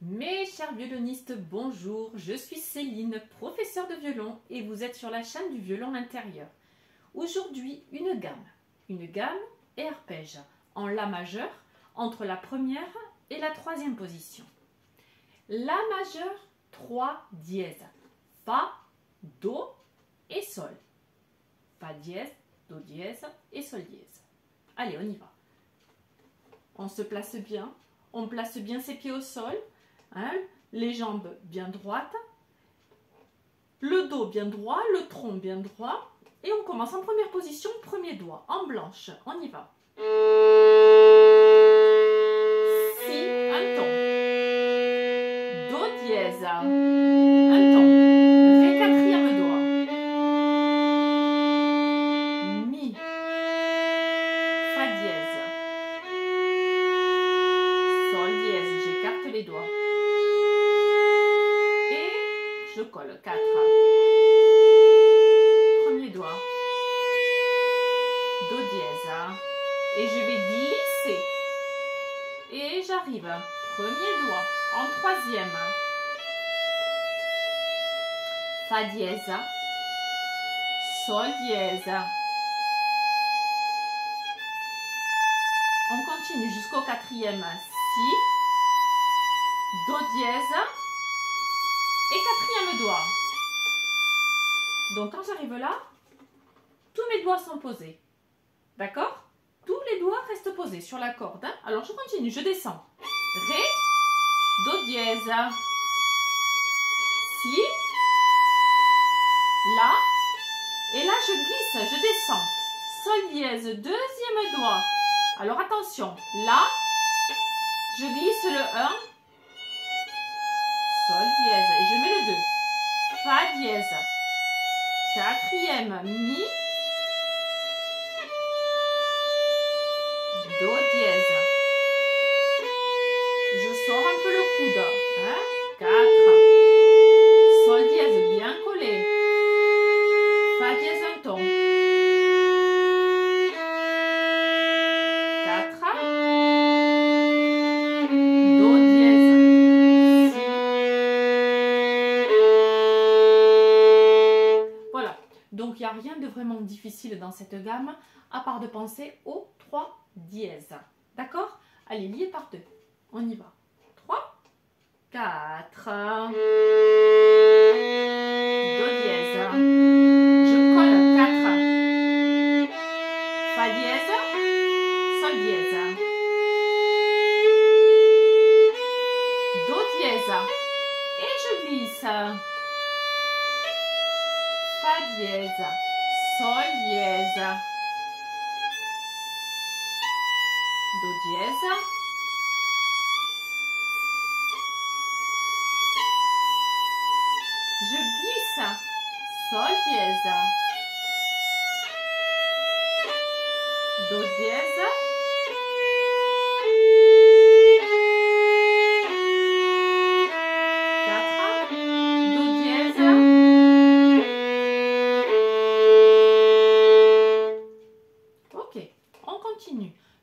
Mes chers violonistes, bonjour, je suis Céline, professeure de violon et vous êtes sur la chaîne du violon intérieur. Aujourd'hui, une gamme et arpège en La majeur entre la première et la troisième position. La majeur, 3 dièse, Fa, Do et Sol. Fa dièse, Do dièse et Sol dièse. Allez, on y va. On se place bien, on place bien ses pieds au sol. Hein, les jambes bien droites, le dos bien droit, le tronc bien droit. Et on commence en première position, premier doigt, en blanche. On y va. Si, un ton. Do dièse, un ton. Ré, quatrième doigt. Mi, Fa dièse. Sol dièse, j'écarte les doigts. Je colle 4. Premier doigt. Do dièse. Et je vais glisser. Et j'arrive. Premier doigt. En troisième. Fa dièse. Sol dièse. On continue jusqu'au quatrième. Si. Do dièse. Et quatrième doigt. Donc quand j'arrive là, tous mes doigts sont posés. D'accord? Tous les doigts restent posés sur la corde. Hein? Alors je continue, je descends. Ré, Do dièse. Si. La. Et là je glisse, je descends. Sol dièse, deuxième doigt. Alors attention, là, je glisse le 1. Sol dièse et je mets le 2. Fa dièse. Quatrième, Mi. Do dièse. Je sors un peu le coude. Hein? 4. Sol dièse bien collé. Fa dièse un ton. 4. Do dièse. Donc, il n'y a rien de vraiment difficile dans cette gamme, à part de penser aux 3 dièses. D'accord? Allez, lié par 2. On y va. 3, 4. Do dièse. Je colle 4. Fa dièse. Sol dièse. Do dièse. Et je glisse. Fa dièse, Sol dièse, Do dièse, je glisse, Sol dièse, Do dièse,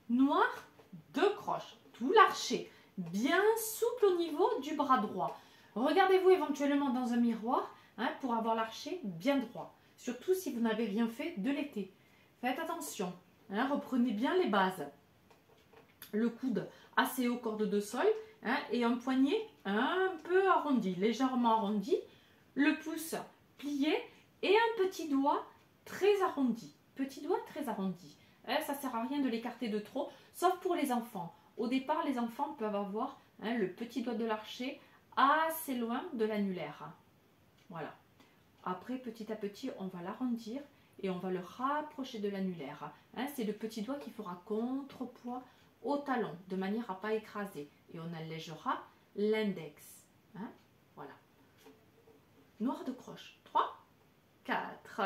noir, 2 croches, tout l'archer, bien souple au niveau du bras droit. Regardez-vous éventuellement dans un miroir pour avoir l'archer bien droit, surtout si vous n'avez rien fait de l'été. Faites attention, reprenez bien les bases. Le coude assez haut, corde de sol, et un poignet un peu arrondi, légèrement arrondi, le pouce plié et un petit doigt très arrondi. Petit doigt très arrondi. Ça ne sert à rien de l'écarter de trop, sauf pour les enfants. Au départ, les enfants peuvent avoir le petit doigt de l'archer assez loin de l'annulaire. Voilà. Après, petit à petit, on va l'arrondir et on va le rapprocher de l'annulaire. C'est le petit doigt qui fera contrepoids au talon, de manière à ne pas écraser. Et on allégera l'index. Voilà. Noir de croche. 3, 4.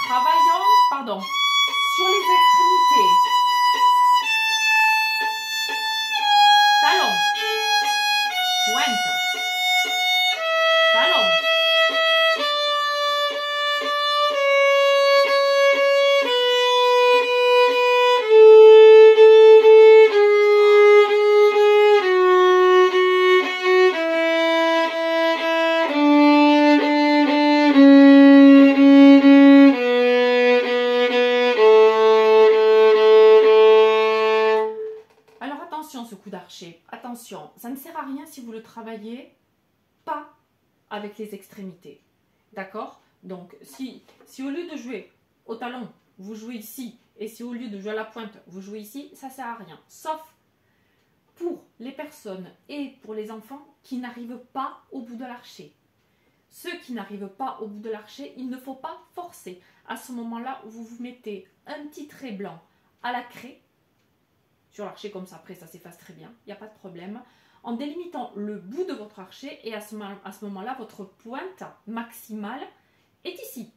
Travaillons, pardon, sur les extrémités. Talon, pointe, talon. Ce coup d'archer, attention, ça ne sert à rien si vous le travaillez pas avec les extrémités, d'accord? Donc si au lieu de jouer au talon, vous jouez ici, et si au lieu de jouer à la pointe, vous jouez ici, ça sert à rien, sauf pour les personnes et pour les enfants qui n'arrivent pas au bout de l'archer. Ceux qui n'arrivent pas au bout de l'archer, il ne faut pas forcer. À ce moment-là, vous vous mettez un petit trait blanc à la craie sur l'archer comme ça, après ça s'efface très bien, il n'y a pas de problème, en délimitant le bout de votre archer, et à ce moment-là, votre pointe maximale est ici,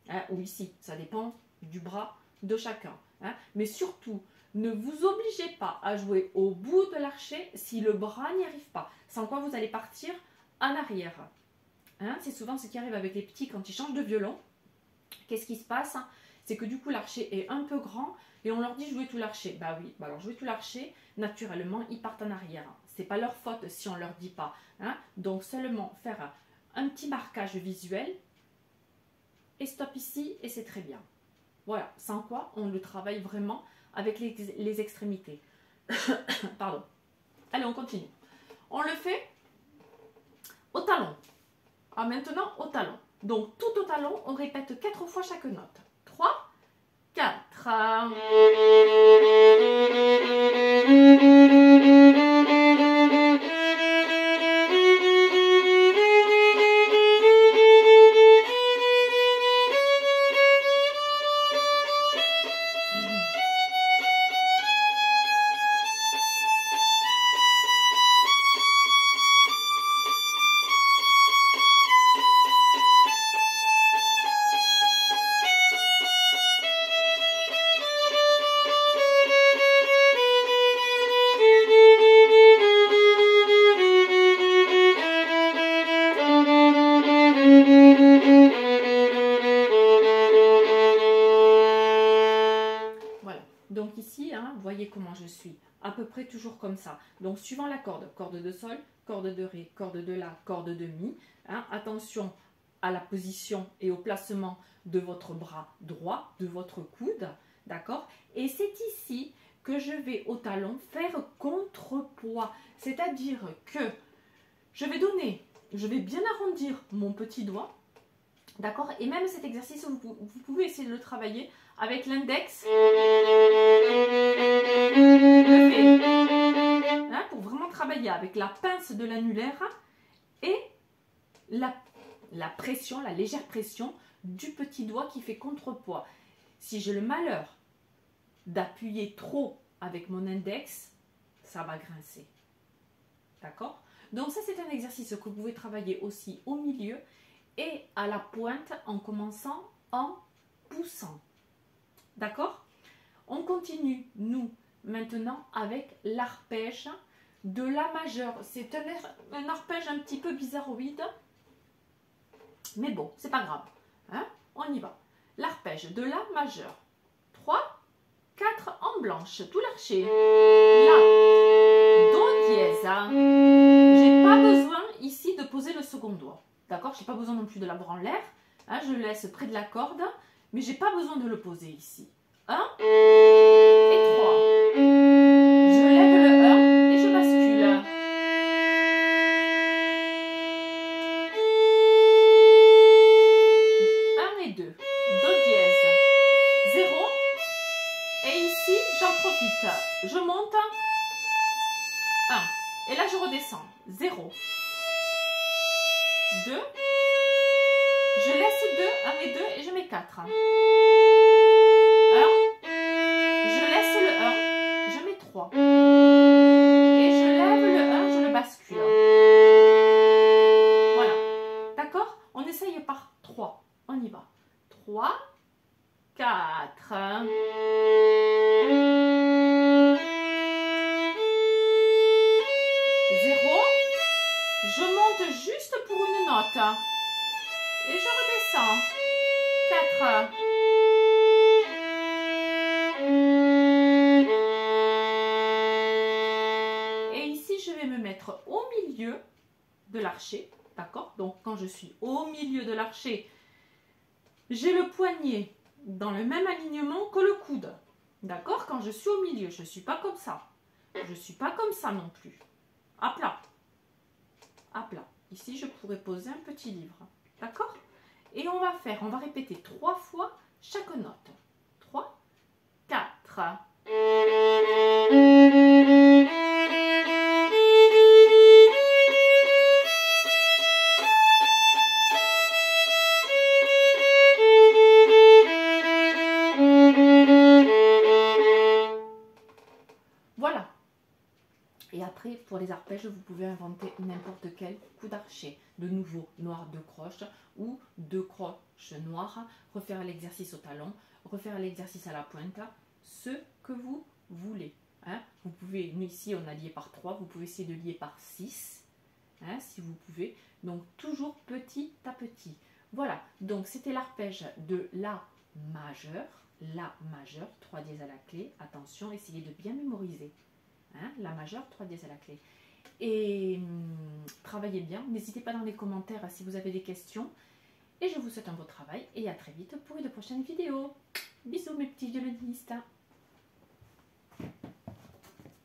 hein, ou ici, ça dépend du bras de chacun, hein. Mais surtout, ne vous obligez pas à jouer au bout de l'archer si le bras n'y arrive pas, sans quoi vous allez partir en arrière, hein. C'est souvent ce qui arrive avec les petits quand ils changent de violon. Qu'est-ce qui se passe? C'est que du coup l'archer est un peu grand, et on leur dit jouer tout l'archer. Bah oui, bah alors jouer tout l'archer, naturellement, ils partent en arrière. C'est pas leur faute si on leur dit pas, hein. Donc seulement faire un petit marquage visuel, et stop ici, et c'est très bien. Voilà, sans quoi on le travaille vraiment avec les extrémités. Pardon. Allez, on continue. On le fait au talon. Ah, maintenant au talon. Donc tout au talon, on répète 4 fois chaque note. 3, 4. Donc ici, hein, vous voyez comment je suis, à peu près toujours comme ça. Donc suivant la corde, corde de sol, corde de ré, corde de la, corde de mi. Hein, attention à la position et au placement de votre bras droit, de votre coude, d'accord? Et c'est ici que je vais au talon faire contrepoids, c'est-à-dire que je vais bien arrondir mon petit doigt, d'accord? Et même cet exercice, vous pouvez essayer de le travailler avec l'index, hein, pour vraiment travailler avec la pince de l'annulaire et la pression, la légère pression du petit doigt qui fait contrepoids. Si j'ai le malheur d'appuyer trop avec mon index, ça va grincer. D'accord? Donc ça, c'est un exercice que vous pouvez travailler aussi au milieu et à la pointe en commençant en poussant. D'accord? On continue, nous, maintenant avec l'arpège de la majeure. C'est un arpège un petit peu bizarroïde, mais bon, c'est pas grave. Hein? On y va. L'arpège de la majeure. 3, 4 en blanche, tout l'archer. La, do dièse. J'ai pas besoin ici de poser le second doigt. D'accord? J'ai pas besoin non plus de l'avoir en l'air. Hein? Je le laisse près de la corde, mais j'ai pas besoin de le poser ici. 1 et 3. Je lève le 1 et je bascule. 1 et 2. Do dièse. 0. Et ici, j'en profite. Je monte. 1. Et là, je redescends. 0. 2. Je laisse 2, 1 et 2 et je mets 4. 1. Je laisse le 1, je mets 3. Et je lève le 1, je le bascule. Voilà. D'accord? On essaye par 3. On y va. 3, 4. Je monte juste pour une note et je redescends. 4. Et ici, je vais me mettre au milieu de l'archet, d'accord? Donc, quand je suis au milieu de l'archet, j'ai le poignet dans le même alignement que le coude, d'accord? Quand je suis au milieu, je ne suis pas comme ça. Je ne suis pas comme ça non plus. À plat. À plat. Ici, je pourrais poser un petit livre. D'accord? Et on va répéter 3 fois chaque note. 3, 4. Voilà. Et après, pour les arpèges, vous pouvez inventer n'importe quel coup d'archet. De nouveau, noir 2 croches ou 2 croches noires. Refaire l'exercice au talon, refaire l'exercice à la pointe, ce que vous voulez. Hein. Vous pouvez, nous ici on a lié par 3, vous pouvez essayer de lier par 6, hein, si vous pouvez. Donc toujours petit à petit. Voilà, donc c'était l'arpège de La majeur, 3 dièse à la clé. Attention, essayez de bien mémoriser. Hein, La majeure, 3 dièse à la clé. Et travaillez bien. N'hésitez pas dans les commentaires si vous avez des questions. Et je vous souhaite un beau travail et à très vite pour une prochaine vidéo. Bisous mes petits violonistes.